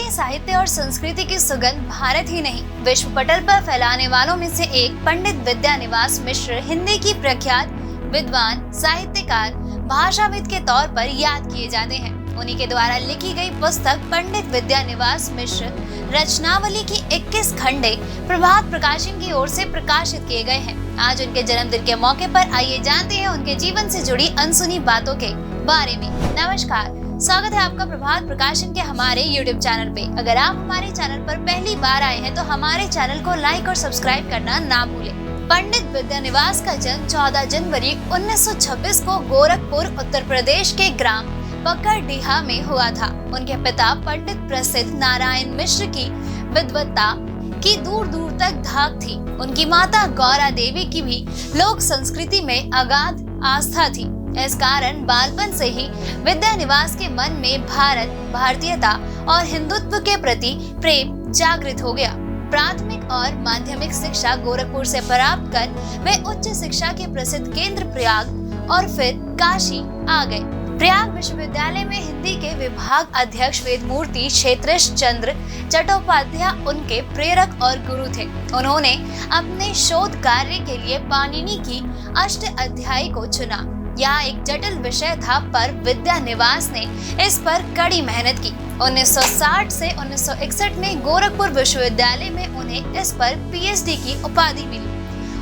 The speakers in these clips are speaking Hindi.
हिंदी साहित्य और संस्कृति की सुगंध भारत ही नहीं विश्व पटल पर फैलाने वालों में से एक पंडित विद्यानिवास मिश्र हिंदी की प्रख्यात विद्वान, साहित्यकार, भाषाविद के तौर पर याद किए जाते हैं। उन्हीं के द्वारा लिखी गई पुस्तक पंडित विद्यानिवास मिश्र रचनावली की 21 खंडे प्रभात प्रकाशन की ओर से प्रकाशित किए गए हैं। आज उनके जन्मदिन के मौके पर आइए जानते हैं उनके जीवन से जुड़ी अनसुनी बातों के बारे में। नमस्कार, स्वागत है आपका प्रभात प्रकाशन के हमारे YouTube चैनल पे। अगर आप हमारे चैनल पर पहली बार आए हैं तो हमारे चैनल को लाइक और सब्सक्राइब करना ना भूलें। पंडित विद्यानिवास का जन्म 14 जनवरी 1926 को गोरखपुर, उत्तर प्रदेश के ग्राम पकड़डीहा में हुआ था। उनके पिता पंडित प्रसिद्ध नारायण मिश्र की विद्वत्ता की दूर दूर तक धाक थी। उनकी माता गौरा देवी की भी लोक संस्कृति में अगाध आस्था थी। इस कारण बालपन से ही विद्यानिवास के मन में भारत, भारतीयता और हिंदुत्व के प्रति प्रेम जागृत हो गया। प्राथमिक और माध्यमिक शिक्षा गोरखपुर से प्राप्त कर वे उच्च शिक्षा के प्रसिद्ध केंद्र प्रयाग और फिर काशी आ गए। प्रयाग विश्वविद्यालय में हिंदी के विभाग अध्यक्ष वेदमूर्ति क्षेत्रेश चंद्र चट्टोपाध्याय उनके प्रेरक और गुरु थे। उन्होंने अपने शोध कार्य के लिए पाणिनि की अष्टाध्यायी को चुना। यह एक जटिल विषय था, पर विद्यानिवास ने इस पर कड़ी मेहनत की। 1960 से 1961 में गोरखपुर विश्वविद्यालय में उन्हें इस पर PhD की उपाधि मिली।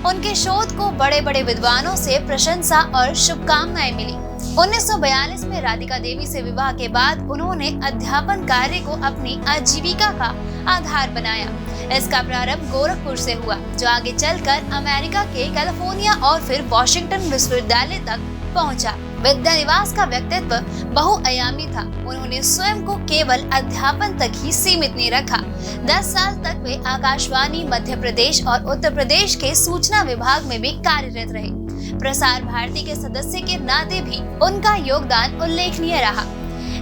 उनके शोध को बड़े बड़े विद्वानों से प्रशंसा और शुभकामनाएं मिली। 1942 में राधिका देवी से विवाह के बाद उन्होंने अध्यापन कार्य को अपनी आजीविका का आधार बनाया। इसका प्रारंभ गोरखपुर से हुआ, जो आगे चलकर अमेरिका के कैलिफोर्निया और फिर वॉशिंगटन विश्वविद्यालय तक पहुंचा। विद्यानिवास का व्यक्तित्व बहुआयामी था। उन्होंने स्वयं को केवल अध्यापन तक ही सीमित नहीं रखा। 10 साल तक वे आकाशवाणी, मध्य प्रदेश और उत्तर प्रदेश के सूचना विभाग में भी कार्यरत रहे। प्रसार भारती के सदस्य के नाते भी उनका योगदान उल्लेखनीय रहा।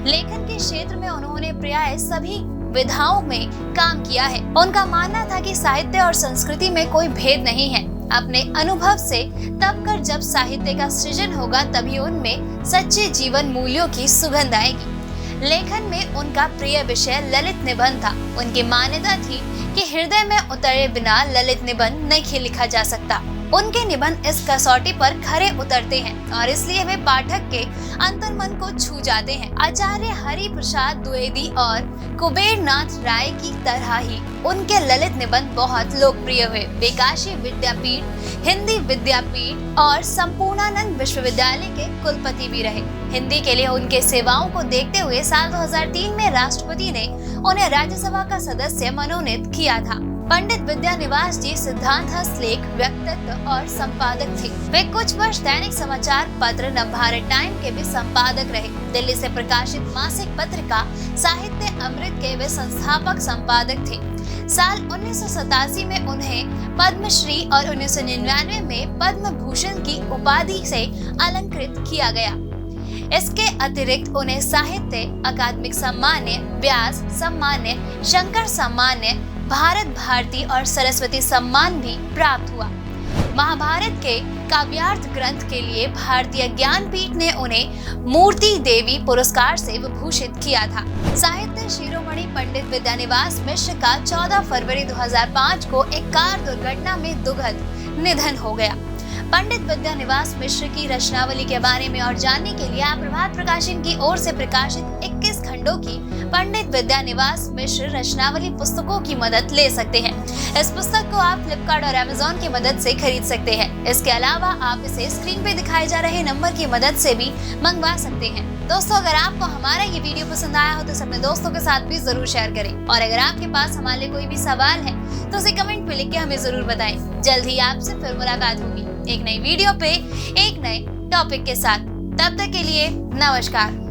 लेखन के क्षेत्र में उन्होंने प्राय सभी विधाओं में काम किया है। उनका मानना था कि साहित्य और संस्कृति में कोई भेद नहीं है। अपने अनुभव से तब कर जब साहित्य का सृजन होगा तभी उनमें सच्चे जीवन मूल्यों की सुगंध आएगी। लेखन में उनका प्रिय विषय ललित निबंध था। उनकी मान्यता थी कि हृदय में उतरे बिना ललित निबंध नहीं लिखा जा सकता। उनके निबंध इस कसौटी पर खरे उतरते हैं और इसलिए वे पाठक के अंतर्मन को छू जाते हैं। आचार्य हरि प्रसाद द्विवेदी और कुबेर नाथ राय की तरह ही उनके ललित निबंध बहुत लोकप्रिय हुए। वे काशी विद्यापीठ, हिंदी विद्यापीठ और संपूर्णानंद विश्वविद्यालय के कुलपति भी रहे। हिंदी के लिए उनके सेवाओं को देखते हुए साल 2003 में राष्ट्रपति ने उन्हें राज्यसभा का सदस्य मनोनीत किया था। पंडित विद्यानिवास जी सिद्धांत हस्तलेख, व्यक्तित्व और संपादक थे। वे कुछ वर्ष दैनिक समाचार पत्र नवभारत टाइम के भी संपादक रहे। दिल्ली से प्रकाशित मासिक पत्रिका साहित्य अमृत के वे संस्थापक संपादक थे। साल 1987 में उन्हें पद्मश्री और 1999 में पद्म भूषण की उपाधि से अलंकृत किया गया। इसके अतिरिक्त उन्हें साहित्य अकादमिक सम्मान्य, व्यास सम्मान्य, शंकर सम्मान्य, भारत भारती और सरस्वती सम्मान भी प्राप्त हुआ। महाभारत के काव्यार्थ ग्रंथ के लिए भारतीय ज्ञानपीठ ने उन्हें मूर्ति देवी पुरस्कार से विभूषित किया था। साहित्य शिरोमणि पंडित विद्यानिवास मिश्र का 14 फरवरी 2005 को एक कार दुर्घटना में दुखद निधन हो गया। पंडित विद्यानिवास मिश्र की रचनावली के बारे में और जानने के लिए आप प्रभात प्रकाशन की ओर से प्रकाशित 21 खंडों की पंडित विद्यानिवास मिश्र रचनावली पुस्तकों की मदद ले सकते हैं। इस पुस्तक को आप फ्लिपकार्ट और अमेज़न की मदद से खरीद सकते हैं। इसके अलावा आप इसे स्क्रीन पे दिखाए जा रहे नंबर की मदद से भी मंगवा सकते हैं। दोस्तों, अगर आपको हमारा ये वीडियो पसंद आया हो तो अपने दोस्तों के साथ भी जरूर शेयर करें और अगर आपके पास हमारे लिए कोई भी सवाल है तो उसे कमेंट पे लिख के हमें जरूर बताएं। जल्द ही आपसे फिर मुलाकात होगी एक नई वीडियो पे एक नए टॉपिक के साथ। तब तक के लिए नमस्कार।